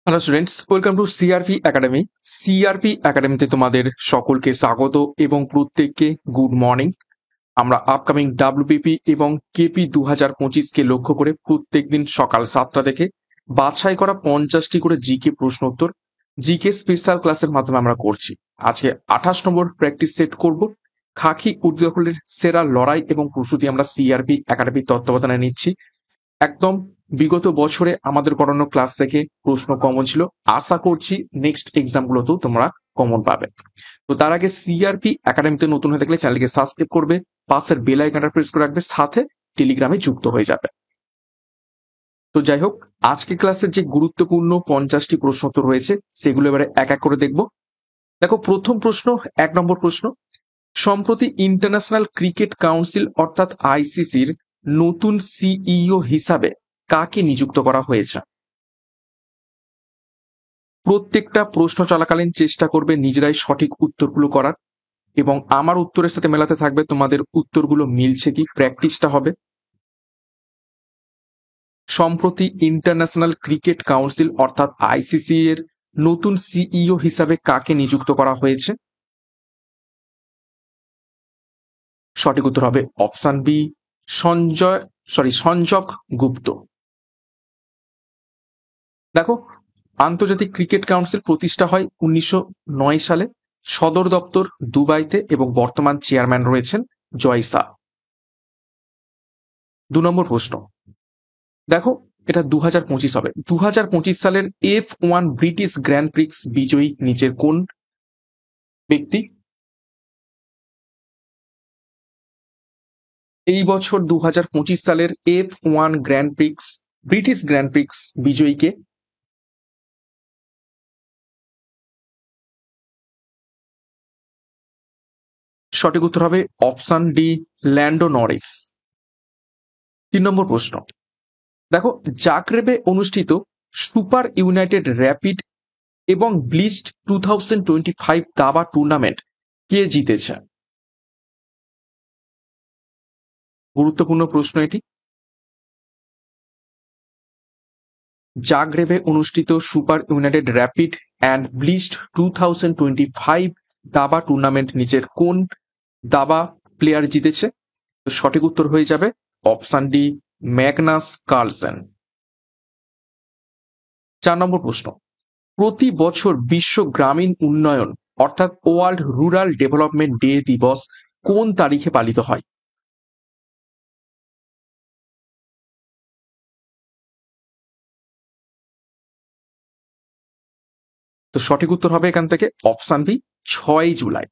Hello students, welcome to CRP academy. CRP একাডেমিতে তোমাদের সকলকে স্বাগত এবং প্রত্যেককে গুড মর্নিং। আমরা আপকামিং ডাব্লিউবিপি এবং কেপি 2025কে লক্ষ্য করে প্রত্যেকদিন সকাল 7টা থেকে বাছাই করা 50টি করে জিকে প্রশ্ন উত্তর জিকে স্পেশাল ক্লাসের মাধ্যমে আমরা করছি। আজকে 28 নম্বর প্র্যাকটিস সেট করব। খাকি উর্দুদখলের সেরা লড়াই এবং প্রস্তুতি আমরা সিআরপি একাডেমির তত্ত্বাবধানে নিচ্ছি। একদম বিগত বছরে আমাদের করানো ক্লাস থেকে প্রশ্ন কমন ছিল, আশা করছি নেক্সট এক্সাম গুলোতেও তোমরা কমন পাবে। তো তার আগে সিআরপি একাডেমিতে নতুন হয়ে থাকলে চ্যানেলকে সাবস্ক্রাইব করবে, পাশের বেল আইকনটা প্রেস করে রাখবে, সাথে টেলিগ্রামে যুক্ত হয়ে যাবে। তো যাই হোক, আজকে ক্লাসের যে গুরুত্বপূর্ণ 50টি প্রশ্ন উত্তর রয়েছে সেগুলো এবারে এক এক করে দেখব। দেখো, প্রথম প্রশ্ন, 1 নম্বর প্রশ্ন, সম্প্রতি ইন্টারন্যাশনাল ক্রিকেট কাউন্সিল অর্থাৎ আইসিসির নতুন সিইও হিসাবে কাকে নিযুক্ত করা হয়েছে? প্রত্যেকটা প্রশ্ন চলাকালীন চেষ্টা করবে নিজেরাই সঠিক উত্তরগুলো করার, এবং আমার উত্তরের সাথে মেলাতে থাকবে তোমাদের উত্তরগুলো মিলছে কি, প্র্যাকটিসটা হবে। সম্প্রতি ইন্টারন্যাশনাল ক্রিকেট কাউন্সিল অর্থাৎ আইসিসি এর নতুন সিইও হিসাবে কাকে নিযুক্ত করা হয়েছে? সঠিক উত্তর হবে অপশন বি, সঞ্জক গুপ্ত। দেখো, আন্তর্জাতিক ক্রিকেট কাউন্সিল প্রতিষ্ঠা হয় 1909 সালে, সদর দপ্তর দুবাইতে এবং বর্তমান চেয়ারম্যান রয়েছেন জয় শাহ। 2 নম্বর প্রশ্ন, দেখো এটা 2025 হবে। 2025 সালের F1 ব্রিটিশ গ্র্যান্ড প্রিক্স বিজয়ী নিচের কোন ব্যক্তি? এই বছর 2025 সালের F1 grand prix British grand prix বিজয়ীকে? সঠিক উত্তর হবে অপশন ডি, ল্যান্ডো নরিস। 3 নম্বর প্রশ্ন, দেখো জাগ্রেবে অনুষ্ঠিত সুপার ইউনাইটেড র্যাপিড এবং ব্লিস্ট 2025 দাবা টুর্নামেন্ট কে জিতেছে? গুরুত্বপূর্ণ প্রশ্ন এটি। জাগ্রেবে অনুষ্ঠিত সুপার ইউনাইটেড র্যাপিড অ্যান্ড ব্লিস্ট 2025 দাবা টুর্নামেন্ট নিচের কোন দাবা প্লেয়ার জিতেছে? তো সঠিক উত্তর হয়ে যাবে অপশন ডি, ম্যাগনাস কার্লসেন। 4 নম্বর প্রশ্ন, প্রতি বছর বিশ্ব গ্রামীণ উন্নয়ন অর্থাৎ ওয়ার্ল্ড রুরাল ডেভেলপমেন্ট ডে দিবস কোন তারিখে পালিত হয়? তো সঠিক উত্তর হবে এখান থেকে অপশন বি, 6 জুলাই।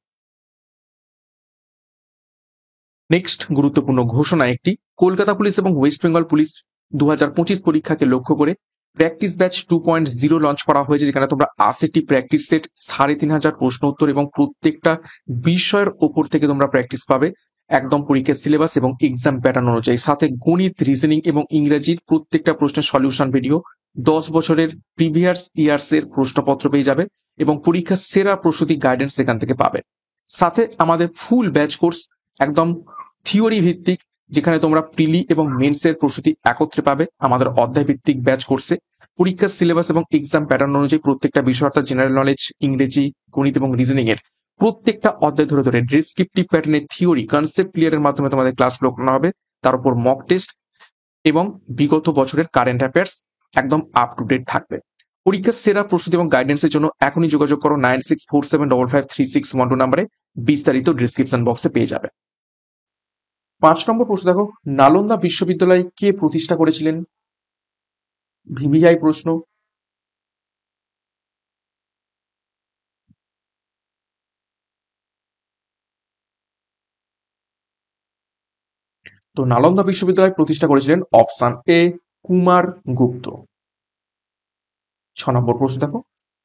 নেক্সট গুরুত্বপূর্ণ ঘোষণা একটি, কলকাতা পুলিশ এবং ওয়েস্ট বেঙ্গল পুলিশ 2025 পরীক্ষাকে লক্ষ্য করে প্র্যাকটিস ব্যাচ 2.0 লঞ্চ করা হয়েছে, যেখানে তোমরা 80টি প্র্যাকটিস সেট, 3500 প্রশ্ন উত্তর এবং প্রত্যেকটা বিষয়ের ওপর থেকে তোমরা প্র্যাকটিস পাবে একদম পরীক্ষার সিলেবাস এবং এক্সাম প্যাটার্ন অনুযায়ী। সাথে গণিত, রিজনিং এবং ইংরেজির প্রত্যেকটা প্রশ্নের সলিউশন ভিডিও, 10 বছরের প্রিভিয়াস ইয়ার্স এর প্রশ্নপত্র পেয়ে যাবে এবং পরীক্ষার সেরা প্রস্তুতি গাইডেন্স এখান থেকে পাবে। সাথে আমাদের ফুল ব্যাচ কোর্স একদম থিওরি ভিত্তিক, যেখানে তোমরা প্রিলি এবং মেন্সের প্রস্তুতি একত্রে পাবে আমাদের অধ্যায় ভিত্তিক ব্যাচ কোর্সে। পরীক্ষার সিলেবাস এবং এক্সাম প্যাটার্ন অনুযায়ী প্রত্যেকটা বিষয় অর্থাৎ জেনারেল নলেজ, ইংরেজি, গণিত এবং রিজনিং এর প্রত্যেকটা অধ্যায় ধরে ধরে ডেসক্রিপটিভ প্যাটার্নের থিওরি কনসেপ্ট ক্লিয়ারের মাধ্যমে তোমাদের ক্লাসগুলো করানো হবে। তার উপর মক টেস্ট এবং বিগত বছরের কারেন্ট অ্যাফেয়ার্স একদম আপ টু ডেট থাকবে। পরীক্ষার সেরা প্রস্তুতি এবং গাইডেন্সের জন্য এখনই যোগাযোগ করো 9647553612 নম্বরে, বিস্তারিত ডিসক্রিপশন বক্সে পেয়ে যাবে। 5 নম্বর প্রশ্ন, দেখো নালন্দা বিশ্ববিদ্যালয় কে প্রতিষ্ঠা করেছিলেন? ভিভিআই প্রশ্ন। তো নালন্দা বিশ্ববিদ্যালয় প্রতিষ্ঠা করেছিলেন অপশন এ, কুমার গুপ্ত। 6 নম্বর প্রশ্ন, দেখো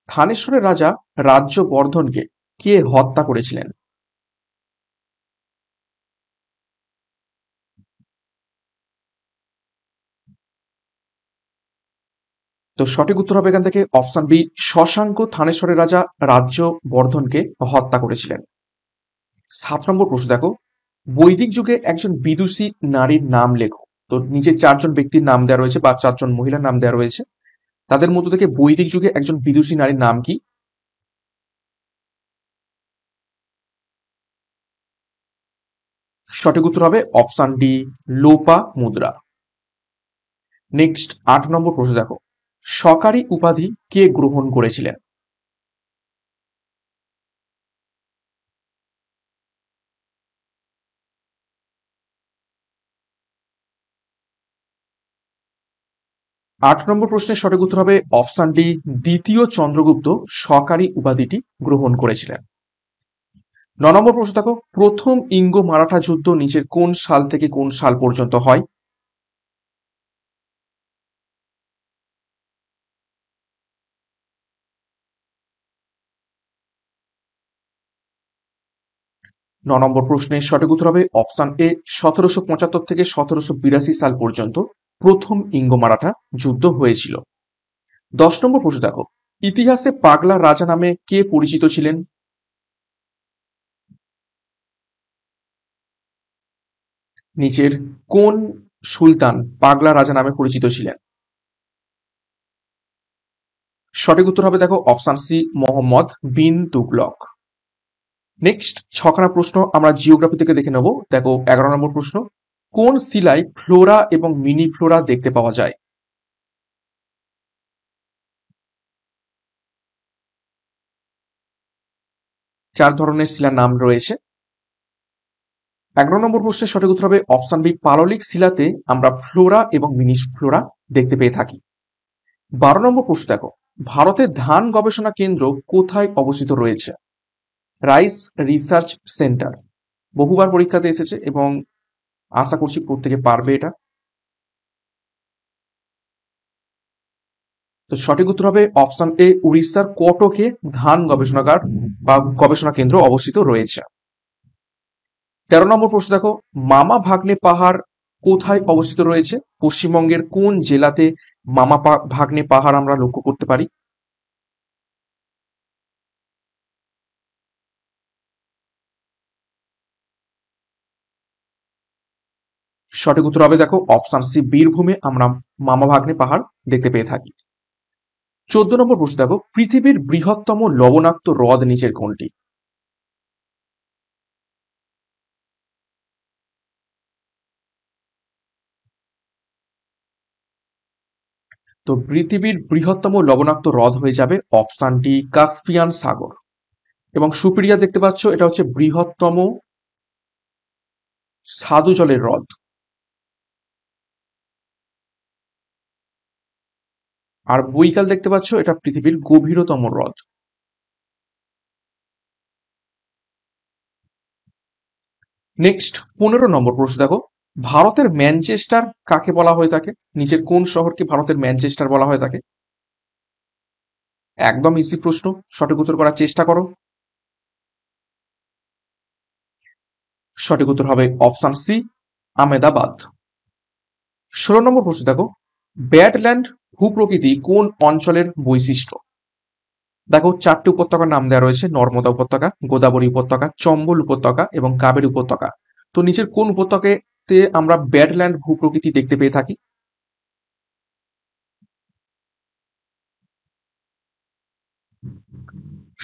থানেশ্বরের রাজা রাজ্যবর্ধনকে কে হত্যা করেছিলেন? তো সঠিক উত্তর হবে এখান থেকে অপশন বি, শশাঙ্ক থানেশ্বরের রাজা রাজ্যবর্ধনকে হত্যা করেছিলেন। 7 নম্বর প্রশ্ন, দেখো বৈদিক যুগে একজন বিদুষী নারীর নাম লেখো। তো নিচে 4জন ব্যক্তির নাম দেওয়া রয়েছে বা 4জন মহিলার নাম দেওয়া রয়েছে। তাদের মধ্য থেকে বৈদিক যুগে একজন বিদুষী নারীর নাম কি? সঠিক উত্তর হবে অপশন ডি, লোপা মুদ্রা। নেক্সট 8 নম্বর প্রশ্ন দেখো, সকারি উপাধি কে গ্রহণ করেছিলেন? আট নম্বর প্রশ্নের সঠিক উত্তর হবে অপশন ডি, দ্বিতীয় চন্দ্রগুপ্ত সকারি উপাধিটি গ্রহণ করেছিলেন। 9 নম্বর প্রশ্ন দেখো, প্রথম ইঙ্গ মারাঠা যুদ্ধ নিচের কোন সাল থেকে কোন সাল পর্যন্ত হয়? নম্বর প্রশ্নের সঠিক উত্তর হবে অপশন এ, 1775 থেকে 1782 সাল পর্যন্ত প্রথম ইঙ্গ মারাঠা যুদ্ধ হয়েছিল। 10 নম্বর প্রশ্ন দেখো, ইতিহাসে পাগলা রাজা নামে কে পরিচিত ছিলেন? নিচের কোন সুলতান পাগলা রাজা নামে পরিচিত ছিলেন? সঠিক উত্তর হবে দেখো option C, Mohammad bin Tughlaq. Next ছখানা প্রশ্ন আমরা জিওগ্রাফি থেকে দেখে নেব। দেখো 11 নম্বর প্রশ্ন, কোন শিলায় ফ্লোরা এবং মিনি ফ্লোরা দেখতে পাওয়া যায়? চার ধরনের শিলার নাম রয়েছে। 11 নম্বর প্রশ্নের সঠিক উত্তর হবে অপশন বি, পাললিক শিলাতে আমরা ফ্লোরা এবং মিনি ফ্লোরা দেখতে পেয়ে থাকি। 12 নম্বর প্রশ্ন দেখো, ভারতের ধান গবেষণা কেন্দ্র কোথায় অবস্থিত রয়েছে? Rice research centre. বহুবার পরীক্ষাতে এসেছে এবং আশা করছি প্রত্যেকে পারবে এটা। তো সঠিক উত্তর হবে অপশন এ, উড়িষ্যার কটকে ধান গবেষণাগার বা গবেষণা কেন্দ্র অবস্থিত রয়েছে। 13 নম্বর প্রশ্ন দেখো, মামা ভাগ্নে পাহাড় কোথায় অবস্থিত রয়েছে? পশ্চিমবঙ্গের কোন জেলাতে মামা ভাগ্নে পাহাড় আমরা লক্ষ্য করতে পারি? সঠিক উত্তর হবে দেখো অপশন সি, বীরভূমে আমরা মামা ভাগ্নে পাহাড় দেখতে পেয়ে থাকি। 14 নম্বর প্রশ্ন দেখো, পৃথিবীর বৃহত্তম লবণাক্ত হ্রদ নিচের কোনটি? তো পৃথিবীর বৃহত্তম লবণাক্ত হ্রদ হয়ে যাবে অপশন ডি, কাস্পিয়ান সাগর। এবং সুপিরিয়া দেখতে পাচ্ছ, এটা হচ্ছে বৃহত্তম স্বাদু জলের হ্রদ। আর বৈকাল দেখতে পাচ্ছ, এটা পৃথিবীর গভীরতম হ্রদ। নেক্সট 15 নম্বর প্রশ্ন দেখো, ভারতের ম্যানচেস্টার কাকে বলা হয়ে থাকে? নিচের কোন শহরকে ভারতের ম্যানচেস্টার বলা হয়ে থাকে? একদম ইজি প্রশ্ন, সঠিক উত্তর করার চেষ্টা করো। সঠিক উত্তর হবে অপশন সি, আহমেদাবাদ। 16 নম্বর প্রশ্ন দেখো, ব্যাডল্যান্ড ভূপ্রকৃতি কোন অঞ্চলের বৈশিষ্ট্য? দেখো 4টি উপত্যকার নাম দেওয়া রয়েছে, নর্মদা উপত্যকা, গোদাবরী উপত্যকা, চম্বল উপত্যকা এবং কাবেরী উপত্যকা। তো নিচের কোন উপত্যকাতে আমরা ব্যাডল্যান্ড ভূপ্রকৃতি দেখতে পেয়ে থাকি?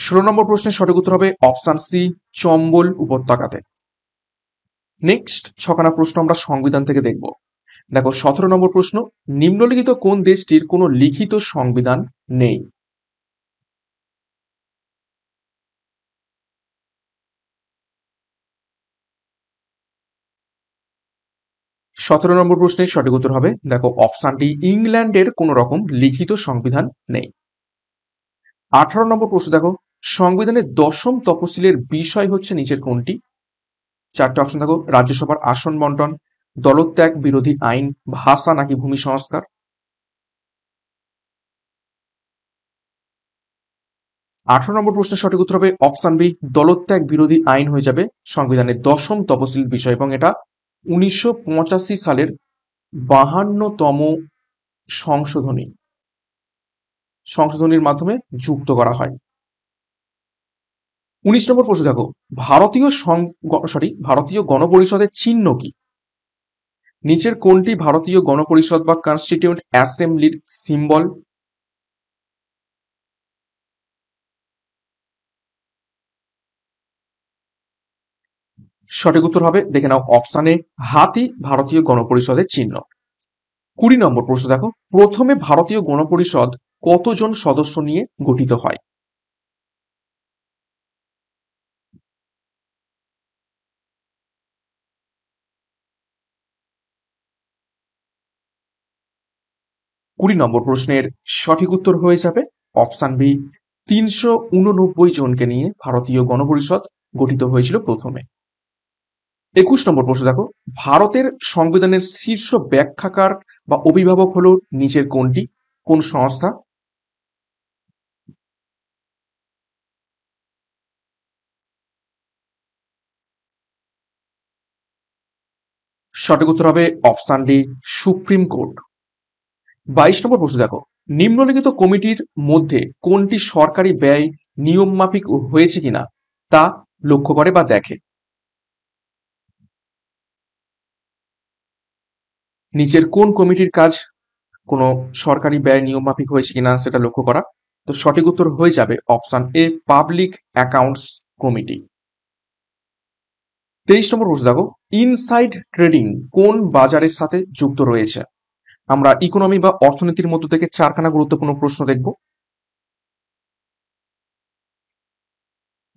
16 নম্বর প্রশ্নের সঠিক উত্তর হবে অপশন সি, চম্বল উপত্যকাতে। নেক্সট ছখানা প্রশ্ন আমরা সংবিধান থেকে দেখব। দেখো 17 নম্বর প্রশ্ন, নিম্নলিখিত কোন দেশটির কোনো লিখিত সংবিধান নেই? সতেরো নম্বর প্রশ্নের সঠিক উত্তর হবে দেখো অপশন ডি, ইংল্যান্ডের কোন রকম লিখিত সংবিধান নেই। 18 নম্বর প্রশ্ন দেখো, সংবিধানের দশম তফসিলের বিষয় হচ্ছে নিচের কোনটি? চারটে অপশন দেখো, রাজ্যসভার আসন বন্টন, দলত্যাগ বিরোধী আইন, ভাষা নাকি ভূমি সংস্কার। 18 নম্বর প্রশ্নের সঠিক উত্তর হবে অপশন বি, দলত্যাগ বিরোধী আইন হয়ে যাবে সংবিধানের দশম তফসিল বিষয় এবং এটা 1985 সালের 52তম সংশোধনীর মাধ্যমে যুক্ত করা হয়। 19 নম্বর প্রশ্ন দেখো, ভারতীয় গণপরিষদের চিহ্ন কি? নিচের কোনটি ভারতীয় গণপরিষদ বা কনস্টিটিউয়েন্ট অ্যাসেম্বলির সিম্বল? সঠিক উত্তর হবে, দেখে নাও অপশন এ, হাতি ভারতীয় গণপরিষদের চিহ্ন। 20 নম্বর প্রশ্ন দেখো, প্রথমে ভারতীয় গণপরিষদ কতজন সদস্য নিয়ে গঠিত হয়? কুড়ি নম্বর প্রশ্নের সঠিক উত্তর হয়ে যাবে অপশন বি, 389 জনকে নিয়ে ভারতীয় গণপরিষদ গঠিত হয়েছিল প্রথমে। 21 নম্বর প্রশ্ন দেখো, ভারতের সংবিধানের শীর্ষ ব্যাখ্যাকার বা অভিভাবক হলো নিচের কোনটি, কোন সংস্থা? সঠিক উত্তর হবে অপশন ডি, সুপ্রিম কোর্ট। 22 নম্বর প্রশ্ন দেখো, নিম্নলিখিত কমিটির মধ্যে কোনটি সরকারি ব্যয় নিয়ম মাফিক হয়েছে কিনা তা লক্ষ্য করে বা দেখে? নিচের কোন কমিটির কাজ কোনো সরকারি ব্যয় নিয়ম মাফিক হয়েছে কিনা সেটা লক্ষ্য করা? তো সঠিক উত্তর হয়ে যাবে option A, public accounts committee. 23 নম্বর প্রশ্ন দেখো, ইনসাইড ট্রেডিং কোন বাজারের সাথে যুক্ত রয়েছে? আমরা ইকোনমি বা অর্থনীতির মধ্য থেকে চারখানা গুরুত্বপূর্ণ প্রশ্ন দেখব।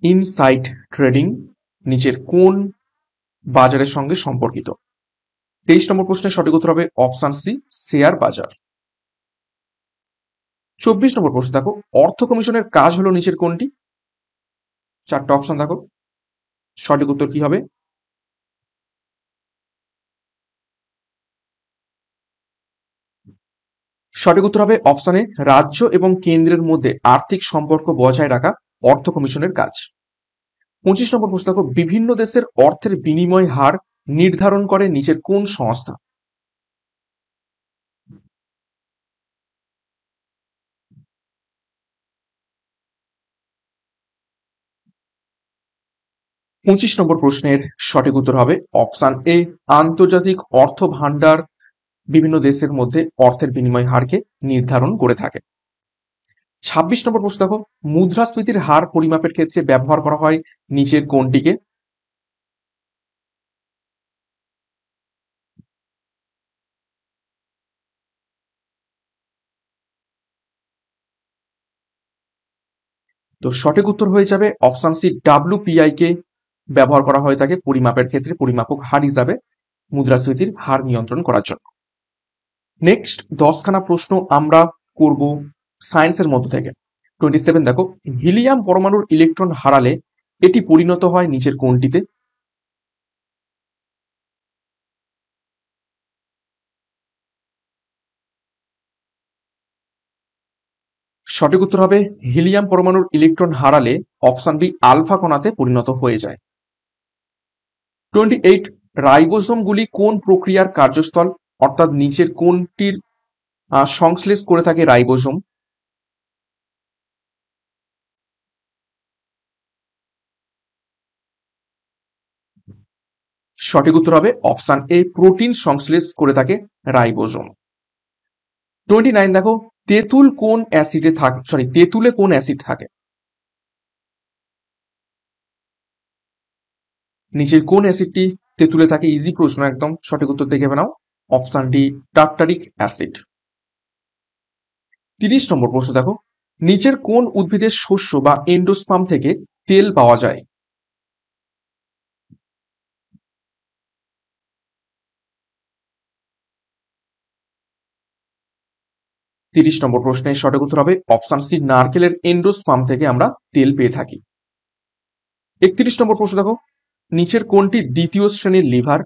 ইনসাইড ট্রেডিং নিচের কোন বাজারের সঙ্গে সম্পর্কিত? 23 নম্বর প্রশ্নের সঠিক উত্তর হবে অপশন সি, শেয়ার বাজার। 24 নম্বর প্রশ্ন দেখো, অর্থ কমিশনের কাজ হলো নিচের কোনটি? চারটা অপশন দেখো, সঠিক উত্তর কি হবে? সঠিক উত্তর হবে অপশনে, রাজ্য এবং কেন্দ্রের মধ্যে আর্থিক সম্পর্ক বজায় রাখা অর্থ কমিশনের কাজ। 25 নম্বর প্রশ্ন দেখো, বিভিন্ন দেশের অর্থের বিনিময় হার নির্ধারণ করে নিচের কোন সংস্থা? পঁচিশ নম্বর প্রশ্নের সঠিক উত্তর হবে অপশন এ, আন্তর্জাতিক অর্থ ভান্ডার বিভিন্ন দেশের মধ্যে অর্থের বিনিময় হারকে নির্ধারণ করে থাকে। 26 নম্বর প্রশ্ন দেখো, মুদ্রাস্ফীতির হার পরিমাপের ক্ষেত্রে ব্যবহার করা হয় নিচের কোনটিকে? তো সঠিক উত্তর হয়ে যাবে অপশন সি, ডাব্লিউপিআই কে ব্যবহার করা হয়ে থাকে পরিমাপের ক্ষেত্রে, পরিমাপক হার হিসাবে মুদ্রাস্ফীতির হার নিয়ন্ত্রণ করার জন্য। নেক্সট 10খানা প্রশ্ন আমরা করব সায়েন্সের মধ্য থেকে। 27 দেখো, হিলিয়াম পরমাণুর ইলেকট্রন হারালে এটি পরিণত হয় নিচের কোনটিতে? সঠিক উত্তর হবে হিলিয়াম পরমাণুর ইলেকট্রন হারালে অপশন বি, আলফা কণাতে পরিণত হয়ে যায়। 28, রাইবোসোমগুলি কোন প্রক্রিয়ার কার্যস্থল, অর্থাৎ নিচের কোনটির সংশ্লেষ করে থাকে রাইবোসোম? সঠিক উত্তর হবে অপশন এ, প্রোটিন সংশ্লেষ করে থাকে রাইবোসোম। 29 দেখো, তেঁতুলে কোন অ্যাসিড থাকে? নিচের কোন অ্যাসিডটি তেঁতুলে থাকে? ইজি প্রশ্ন একদম, সঠিক উত্তর দেখে নাও অপশন ডি, টার্টারিক অ্যাসিড। 30 নম্বর প্রশ্ন দেখো, নিচের কোন উদ্ভিদের শস্য বা এন্ডোস্পার্ম থেকে তেল পাওয়া যায়? 30 নম্বর প্রশ্নের সঠিক উত্তর হবে অপশন সি, নারকেলের এন্ডোস্পার্ম থেকে আমরা তেল পেয়ে থাকি। 31 নম্বর প্রশ্ন দেখো, নিচের কোনটি দ্বিতীয় শ্রেণীর লিভার?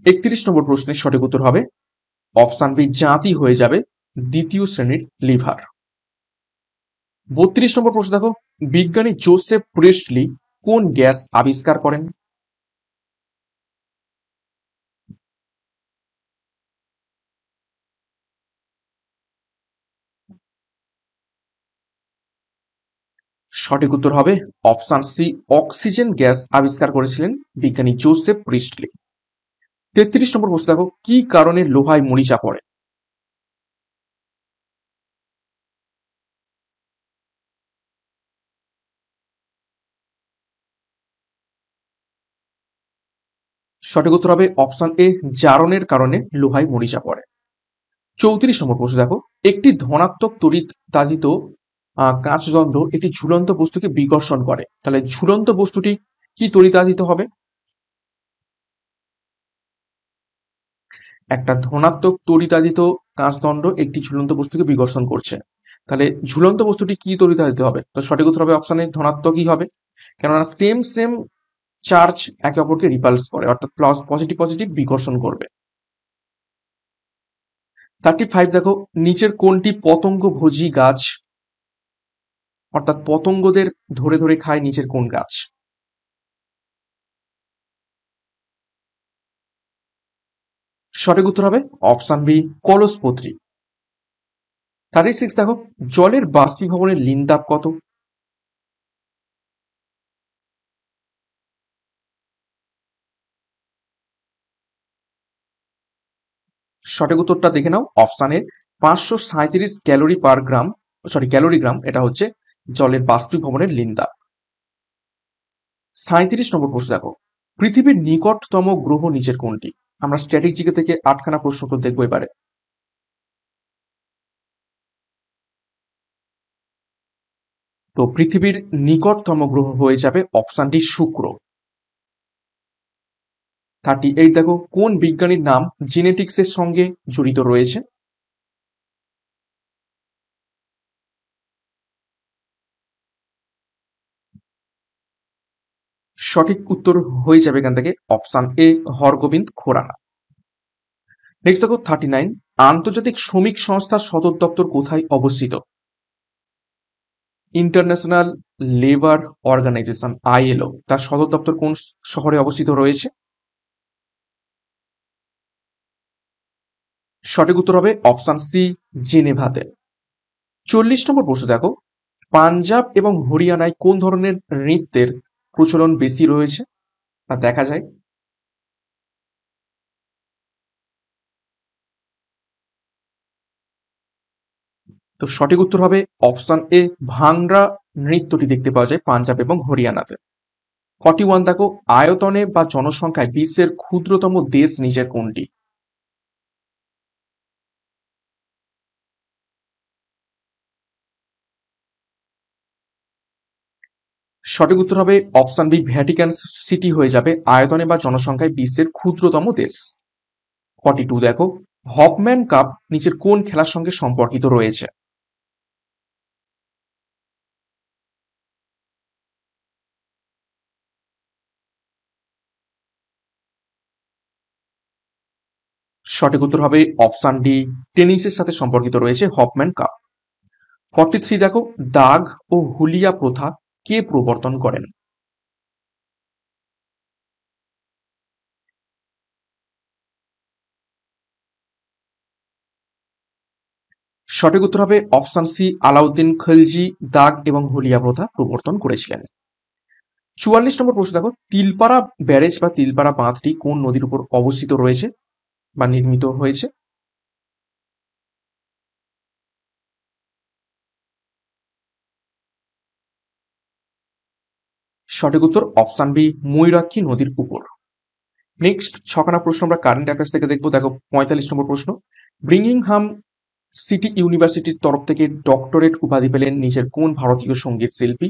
31 নম্বর প্রশ্নের সঠিক উত্তর হবে অপশন বি, জাতি হয়ে যাবে দ্বিতীয় শ্রেণীর লিভার। 32 নম্বর প্রশ্ন দেখো, বিজ্ঞানী জোসেফ প্রেস্টলি কোন গ্যাস আবিষ্কার করেন? সঠিক উত্তর হবে অপশন সি, অক্সিজেন গ্যাস আবিষ্কার করেছিলেন বিজ্ঞানী জোসেফ প্রিস্টলি। 33 নম্বর প্রশ্ন দেখো, কি কারণে লোহায় মরিচা পড়ে? সঠিক উত্তর হবে অপশন এ, জারণের কারণে লোহায় মরিচা পড়ে। 34 নম্বর প্রশ্ন দেখো, একটি ধনাত্মক তড়িৎ দাহিত কাঁচদণ্ড একটি ঝুলন্ত বস্তুকে বিকর্ষণ করে, তাহলে ঝুলন্ত বস্তুটি কি তড়িতাদিত হবে? একটা ধনাত্মক তড়িতাদিত কাঁচদণ্ড একটি ঝুলন্ত বস্তুকে বিকর্ষণ করছে, তাহলে ঝুলন্ত বস্তুটি কি তড়িতাদিত হবে? তো সঠিক উত্তর হবে অপশনে ধনাত্মকই হবে, কেননা সেম সেম চার্জ একে অপরকে রিপালস করে, অর্থাৎ প্লাস পজিটিভ পজিটিভ বিকর্ষণ করবে। 35 দেখো, নিচের কোনটি পতঙ্গ ভোজী গাছ, অর্থাৎ পতঙ্গদের ধরে ধরে খায় নিচের কোন গাছ? সঠিক উত্তর হবে অপশন বি, কলসপত্রী। 36 দেখো, জলের বাষ্পীভবনের লিন তাপ কত? সঠিক উত্তরটা দেখে নাও, অপশানে 537 ক্যালোরি পার গ্রাম, ক্যালোরিগ্রাম, এটা হচ্ছে জলের বাষ্পীভবনের লিন তাপ। 37 নম্বর প্রশ্ন দেখো, পৃথিবীর নিকটতম গ্রহ নিচের কোনটি? আমরা স্ট্যাটিক জিকে থেকে 8খানা প্রশ্ন তো দেখবো এবারে। তো পৃথিবীর নিকটতম গ্রহ হয়ে যাবে অপশন ডি, শুক্র। 38 দেখো, কোন বিজ্ঞানীর নাম জেনেটিক্সের সঙ্গে জড়িত রয়েছে? সঠিক উত্তর হয়ে যাবে এখান থেকে option A, Hargobind Khorana. Next দেখো 39, আন্তর্জাতিক শ্রমিক সংস্থার সদর দপ্তর কোথায় অবস্থিত? ইন্টারন্যাশনাল লেবার অর্গানাইজেশন আইএলও, তার সদর দপ্তর কোন শহরে অবস্থিত রয়েছে? সঠিক উত্তর হবে অপশন সি, জেনেভাতে। 40 নম্বর প্রশ্ন দেখো, পাঞ্জাব এবং হরিয়ানায় কোন ধরনের নৃত্যের প্রচলন বেশি রয়েছে বা দেখা যায়? তো সঠিক উত্তর হবে অপশন এ, ভাংড়া নৃত্যটি দেখতে পাওয়া যায় পাঞ্জাব এবং হরিয়ানাতে। 41 দেখো, আয়তনে বা জনসংখ্যায় বিশ্বের ক্ষুদ্রতম দেশ নিচের কোনটি? সঠিক উত্তর হবে অপশন বি, ভ্যাটিকান সিটি হয়ে যাবে আয়তনে বা জনসংখ্যায় বিশ্বের ক্ষুদ্রতম দেশ। 42 দেখো, হপম্যান কাপ নিচের কোন খেলার সঙ্গে সম্পর্কিত রয়েছে? সঠিক উত্তর হবে অপশন ডি, টেনিসের সাথে সম্পর্কিত রয়েছে হপম্যান কাপ। 43 দেখো, দাগ ও হুলিয়া প্রথা কে প্রবর্তন করেন? সঠিক উত্তর হবে অপশন সি, আলাউদ্দিন খলজি দাগ এবং হুলিয়া প্রথা প্রবর্তন করেছিলেন। 44 নম্বর প্রশ্ন দেখো, তিলপাড়া ব্যারেজ বা তিলপাড়া বাঁধটি কোন নদীর উপর অবস্থিত রয়েছে বা নির্মিত হয়েছে? সঠিক উত্তর অপশন বি, ময়ূরাক্ষী নদীর উপর। নেক্সট ছখানা প্রশ্ন আমরা কারেন্ট অ্যাফেয়ার্স থেকে দেখবো। দেখো 45 নম্বর প্রশ্ন, ব্রিঙ্গিংহাম সিটি ইউনিভার্সিটির তরফ থেকে ডক্টরেট উপাধি পেলেন নিচের কোন ভারতীয় সঙ্গীত শিল্পী?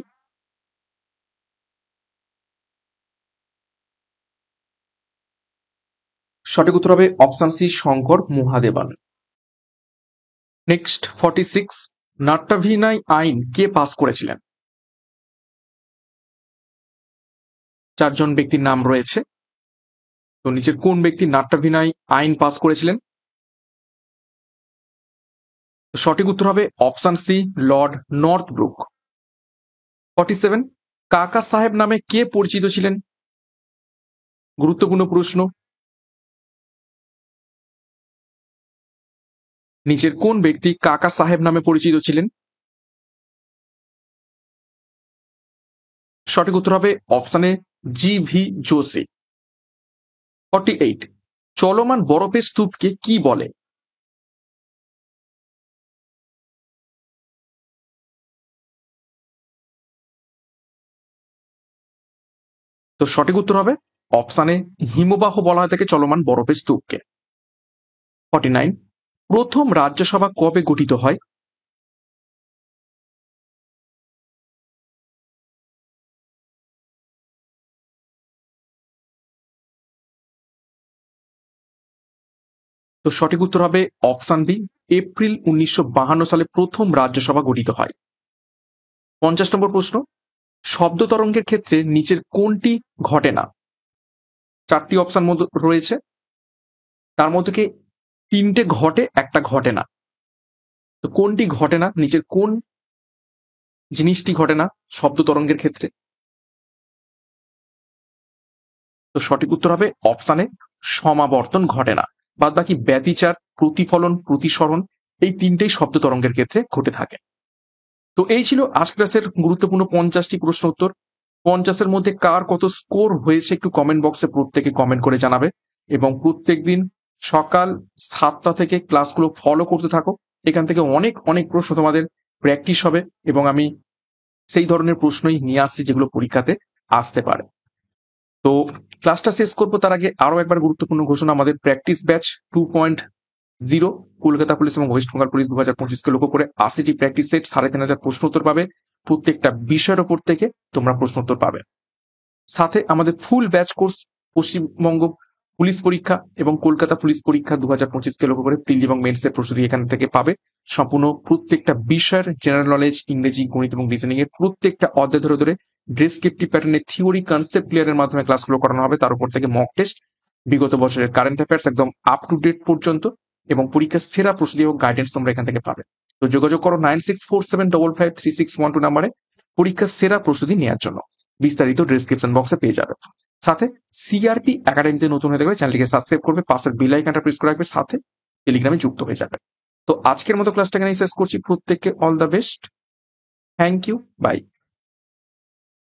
সঠিক উত্তর হবে option C, Shankar Mahadevan. Next 46, নাট্যাভিনয় আইন কে পাস করেছিলেন? চারজন ব্যক্তির নাম রয়েছে, তো নিচের কোন ব্যক্তি নাট্যাভিনয় আইন পাস করেছিলেন? সঠিক উত্তর হবে অপশন সি, লর্ড নর্থব্রুক। 47, কাকা সাহেব নামে কে পরিচিত ছিলেন? গুরুত্বপূর্ণ প্রশ্ন, নিচের কোন ব্যক্তি কাকা সাহেব নামে পরিচিত ছিলেন? সঠিক উত্তর হবে option A, G V Joshi. 48, চলমান বরফের স্তূপকে কি বলে? তো সঠিক উত্তর হবে অপশানে হিমবাহ বলা হয়ে থাকে চলমান বরফের স্তূপকে। 49 প্রথম রাজ্যসভা কবে গঠিত হয়? তো সঠিক উত্তর হবে অপশান বি, এপ্রিল 1952 সালে প্রথম রাজ্যসভা গঠিত হয়। 50 নম্বর প্রশ্ন, শব্দ তরঙ্গের ক্ষেত্রে নিচের কোনটি ঘটে না? 4টি অপশন রয়েছে, তার মধ্যে থেকে 3টে ঘটে, একটা ঘটে না। তো কোনটি ঘটে না, নিচের কোন জিনিসটি ঘটে না শব্দ তরঙ্গের ক্ষেত্রে? তো সঠিক উত্তর হবে অপশানে সমাবর্তন ঘটে না। বাদ বাকি ব্যতিচার, প্রতিফলন, প্রতিসরণ এই 3টেই শব্দ তরঙ্গের ক্ষেত্রে ঘটে থাকে। তো এই ছিল আজকের ক্লাসের গুরুত্বপূর্ণ 50টি প্রশ্ন উত্তর। 50-এর মধ্যে কার কত স্কোর হয়েছে একটু কমেন্ট বক্সে প্রত্যেকে কমেন্ট করে জানাবে, এবং প্রত্যেকদিন সকাল 7টা থেকে ক্লাসগুলো ফলো করতে থাকো। এখান থেকে অনেক অনেক প্রশ্ন তোমাদের প্র্যাকটিস হবে, এবং আমি সেই ধরনের প্রশ্নই নিয়ে আসছি যেগুলো পরীক্ষাতে আসতে পারে। তো ক্লাসটা শেষ করবো তার আগে আরো একবার গুরুত্বপূর্ণ ঘোষণা, আমাদের প্র্যাকটিস ব্যাচ 2.0 কলকাতা পুলিশ এবং ওয়েস্ট বেঙ্গল পুলিশ 2025-কে লক্ষ্য করে 80টি প্র্যাকটিস সেট, 3500 প্রশ্ন উত্তর পাবে। প্রত্যেকটা বিষয়ের ওপর থেকে তোমরা প্রশ্ন উত্তর পাবে। সাথে আমাদের ফুল ব্যাচ কোর্স পশ্চিমবঙ্গ পুলিশ পরীক্ষা এবং কলকাতা পুলিশ পরীক্ষা 2025-কে লক্ষ্য করে প্রিলি এবং মেন্সের প্রস্তুতি এখান থেকে পাবে। সম্পূর্ণ প্রত্যেকটা বিষয়ের জেনারেল নলেজ, ইংরেজি, গণিত এবং রিজনিং এর প্রত্যেকটা অধ্যায় ধরে ধরে ডেসক্রিপটিভ প্যাটার্নের থিওরি কনসেপ্ট ক্লিয়ারের মাধ্যমে ক্লাসগুলো করানো হবে। তার উপর থেকে মক টেস্ট, বিগত বছরের কারেন্ট অ্যাফেয়ার্স একদম আপ টু ডেট পর্যন্ত, এবং পরীক্ষার সেরা প্রস্তুতি ও গাইডেন্স তোমরা এখান থেকে পাবে। তো যোগাযোগ করো 9647553612 নাম্বারে পরীক্ষার সেরা প্রস্তুতি নেওয়ার জন্য। বিস্তারিত ডেসক্রিপশন বক্সে পেয়ে যাবে। সাথে সিআরপি একাডেমিতে নতুন হয়ে থাকলে চ্যানেলটিকে সাবস্ক্রাইব করবে, পাশের বেল আইকনটা প্রেস করে রাখবে, সাথে টেলিগ্রামে যুক্ত হয়ে যাবে। তো আজকের মতো ক্লাসটা এখানেই শেষ করছি। প্রত্যেককে all the best, thank you, by.